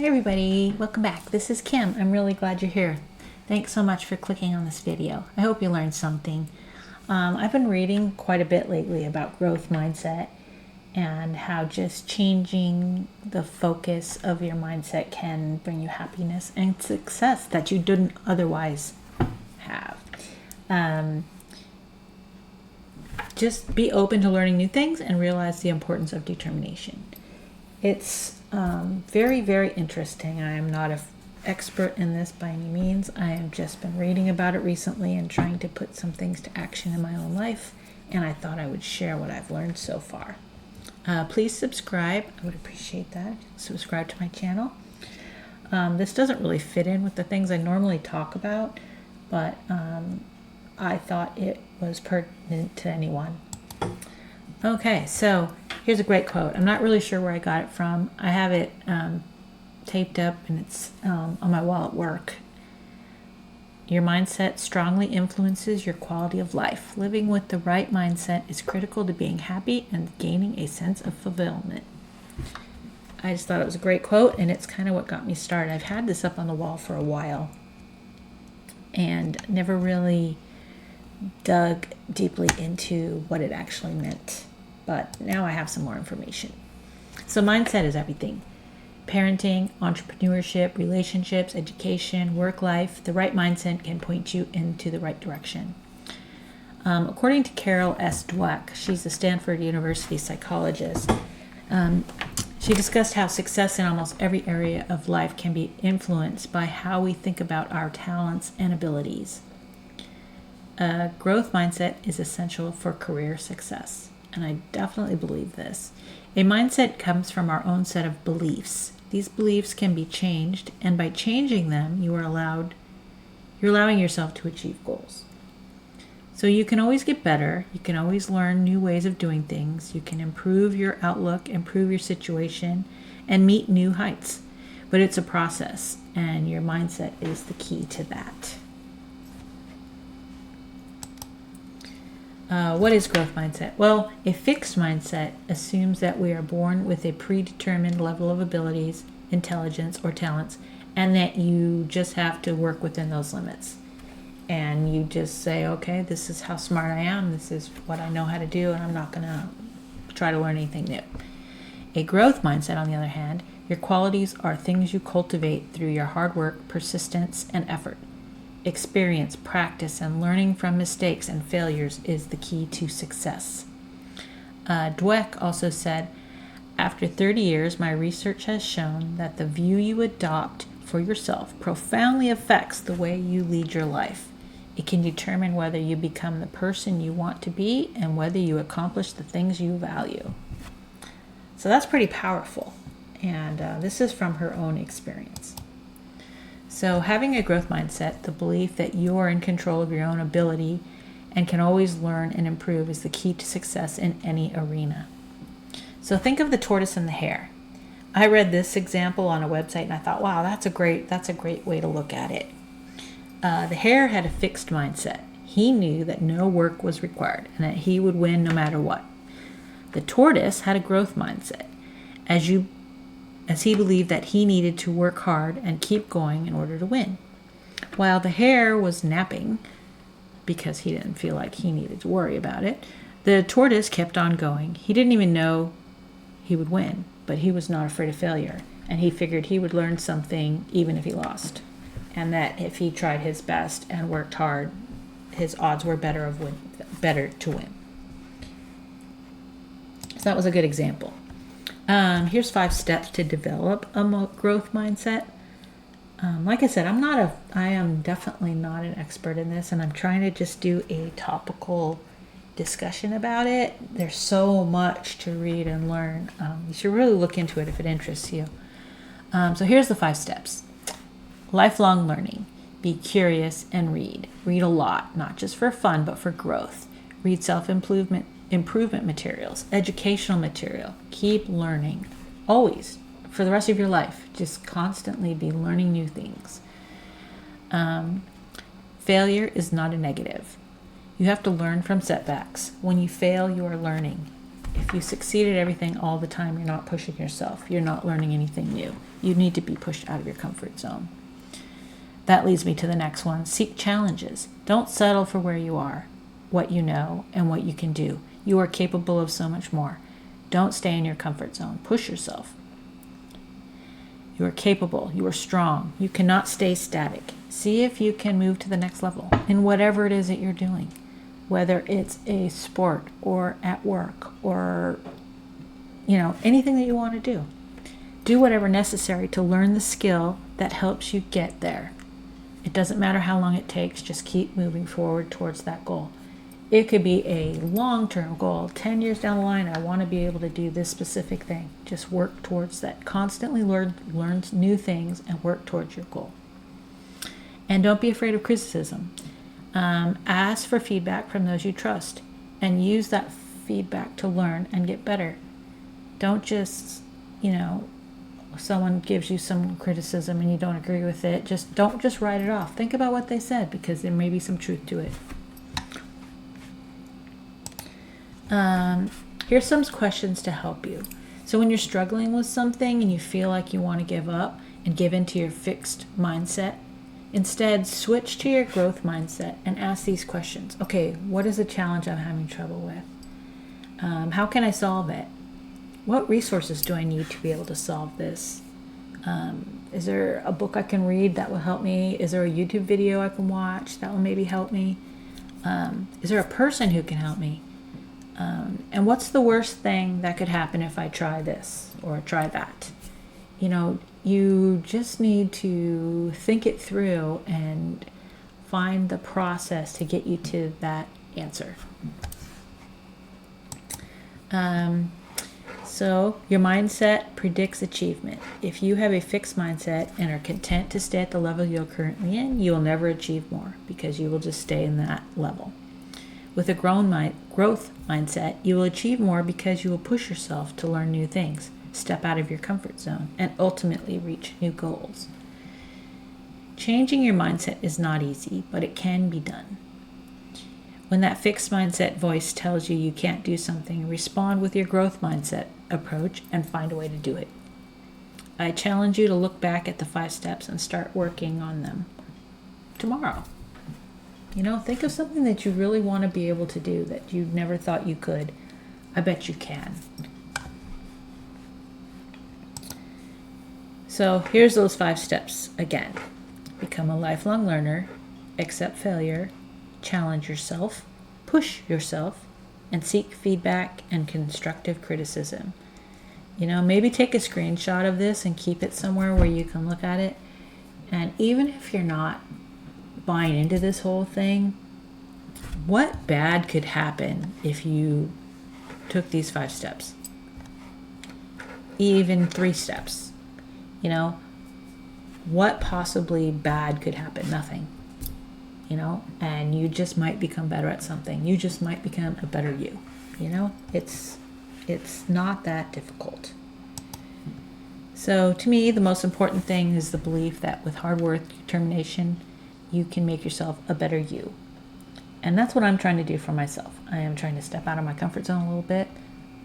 Hi everybody, welcome back. This is Kim. I'm really glad you're here. Thanks so much for clicking on this video. I hope you learned something. I've been reading quite a bit lately about growth mindset and how just changing the focus of your mindset can bring you happiness and success that you didn't otherwise have. Just be open to learning new things and realize the importance of determination. It's very, very interesting. I am not an expert in this by any means. I have just been reading about it recently and trying to put some things to action in my own life, and I thought I would share what I've learned so far. Please subscribe. I would appreciate that. Subscribe to my channel. This doesn't really fit in with the things I normally talk about, but I thought it was pertinent to anyone. Okay, so here's a great quote. I'm not really sure where I got it from. I have it taped up and it's on my wall at work. Your mindset strongly influences your quality of life. Living with the right mindset is critical to being happy and gaining a sense of fulfillment. I just thought it was a great quote, and it's kind of what got me started. I've had this up on the wall for a while and never really dug deeply into what it actually meant. But now I have some more information. So mindset is everything. Parenting, entrepreneurship, relationships, education, work life. The right mindset can point you into the right direction. According to Carol S. Dweck, she's a Stanford University psychologist, she discussed how success in almost every area of life can be influenced by how we think about our talents and abilities. A growth mindset is essential for career success. And I definitely believe this. A mindset comes from our own set of beliefs. These beliefs can be changed, and by changing them, you're allowing yourself to achieve goals. So you can always get better. You can always learn new ways of doing things. You can improve your outlook, improve your situation, and meet new heights. But it's a process, and your mindset is the key to that. What is growth mindset? Well, a fixed mindset assumes that we are born with a predetermined level of abilities, intelligence, or talents, and that you just have to work within those limits. And you just say, okay, this is how smart I am, this is what I know how to do, and I'm not going to try to learn anything new. A growth mindset, on the other hand, your qualities are things you cultivate through your hard work, persistence, and effort. Experience, practice, and learning from mistakes and failures is the key to success. Dweck also said, after 30 years, my research has shown that the view you adopt for yourself profoundly affects the way you lead your life. It can determine whether you become the person you want to be and whether you accomplish the things you value. So that's pretty powerful. And this is from her own experience. So having a growth mindset, the belief that you are in control of your own ability and can always learn and improve, is the key to success in any arena. So think of the tortoise and the hare. I read this example on a website and I thought, wow, that's a great way to look at it. The hare had a fixed mindset. He knew that no work was required and that he would win no matter what. The tortoise had a growth mindset, as he believed that he needed to work hard and keep going in order to win. While the hare was napping, because he didn't feel like he needed to worry about it, the tortoise kept on going. He didn't even know he would win, but he was not afraid of failure, and he figured he would learn something even if he lost, and that if he tried his best and worked hard, his odds were better to win. So that was a good example. Here's 5 steps to develop a growth mindset. Like I said, I am definitely not an expert in this, and I'm trying to just do a topical discussion about it. There's so much to read and learn. You should really look into it if it interests you. So here's the 5 steps. Lifelong learning. Be curious and read. Read a lot, not just for fun, but for growth. Read self-improvement materials, educational material. Keep learning. Always. For the rest of your life. Just constantly be learning new things. Failure is not a negative. You have to learn from setbacks. When you fail, you are learning. If you succeed at everything all the time, you're not pushing yourself. You're not learning anything new. You need to be pushed out of your comfort zone. That leads me to the next one. Seek challenges. Don't settle for where you are, what you know, and what you can do. You are capable of so much more. Don't stay in your comfort zone. Push yourself. You are capable. You are strong. You cannot stay static. See if you can move to the next level in whatever it is that you're doing, whether it's a sport or at work or, anything that you want to do. Do whatever necessary to learn the skill that helps you get there. It doesn't matter how long it takes. Just keep moving forward towards that goal. It could be a long-term goal. 10 years down the line, I want to be able to do this specific thing. Just work towards that. Constantly learn new things and work towards your goal. And don't be afraid of criticism. Ask for feedback from those you trust and use that feedback to learn and get better. Don't just, someone gives you some criticism and you don't agree with it. Don't just write it off. Think about what they said, because there may be some truth to it. Here's some questions to help you. So when you're struggling with something and you feel like you want to give up and give into your fixed mindset, instead switch to your growth mindset and ask these questions. Okay, what is the challenge I'm having trouble with? How can I solve it? What resources do I need to be able to solve this? Is there a book I can read that will help me? Is there a YouTube video I can watch that will maybe help me? Is there a person who can help me? And what's the worst thing that could happen if I try this or try that? You just need to think it through and find the process to get you to that answer. So your mindset predicts achievement. If you have a fixed mindset and are content to stay at the level you're currently in, you will never achieve more because you will just stay in that level. With a growth mindset, you will achieve more because you will push yourself to learn new things, step out of your comfort zone, and ultimately reach new goals. Changing your mindset is not easy, but it can be done. When that fixed mindset voice tells you you can't do something, respond with your growth mindset approach and find a way to do it. I challenge you to look back at the 5 steps and start working on them tomorrow. Think of something that you really want to be able to do that you never thought you could. I bet you can. So here's those 5 steps again. Become a lifelong learner, accept failure, challenge yourself, push yourself, and seek feedback and constructive criticism. Maybe take a screenshot of this and keep it somewhere where you can look at it. And even if you're not buying into this whole thing, what bad could happen if you took these 5 steps? Even 3 steps. What possibly bad could happen? Nothing. And you just might become better at something. You just might become a better you. It's not that difficult. So to me, the most important thing is the belief that with hard work, determination, you can make yourself a better you. And that's what I'm trying to do for myself. I am trying to step out of my comfort zone a little bit.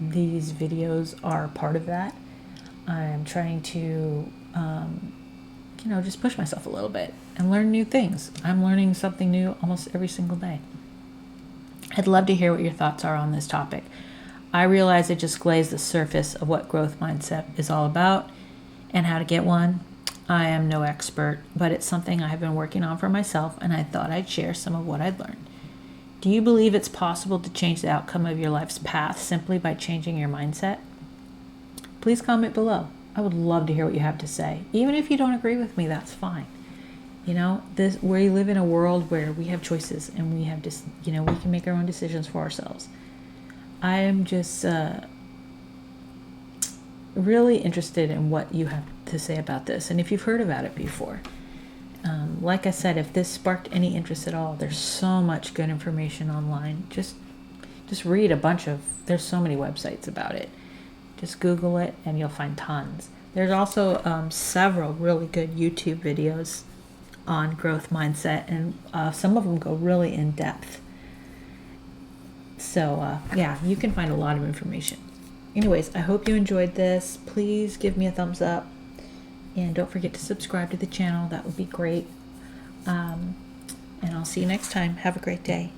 These videos are part of that. I am trying to, just push myself a little bit and learn new things. I'm learning something new almost every single day. I'd love to hear what your thoughts are on this topic. I realize I just glazed the surface of what growth mindset is all about and how to get one. I am no expert, but it's something I have been working on for myself, and I thought I'd share some of what I'd learned. Do you believe it's possible to change the outcome of your life's path simply by changing your mindset? Please comment below. I would love to hear what you have to say. Even if you don't agree with me, that's fine. We live in a world where we have choices and we have we can make our own decisions for ourselves. I am just really interested in what you have to say about this, and if you've heard about it before. Like I said, if this sparked any interest at all, there's so much good information online. Just read there's so many websites about it. Just Google it and you'll find tons. There's also several really good YouTube videos on growth mindset, and some of them go really in depth. So you can find a lot of information. Anyways, I hope you enjoyed this. Please give me a thumbs up. And don't forget to subscribe to the channel. That would be great. And I'll see you next time. Have a great day.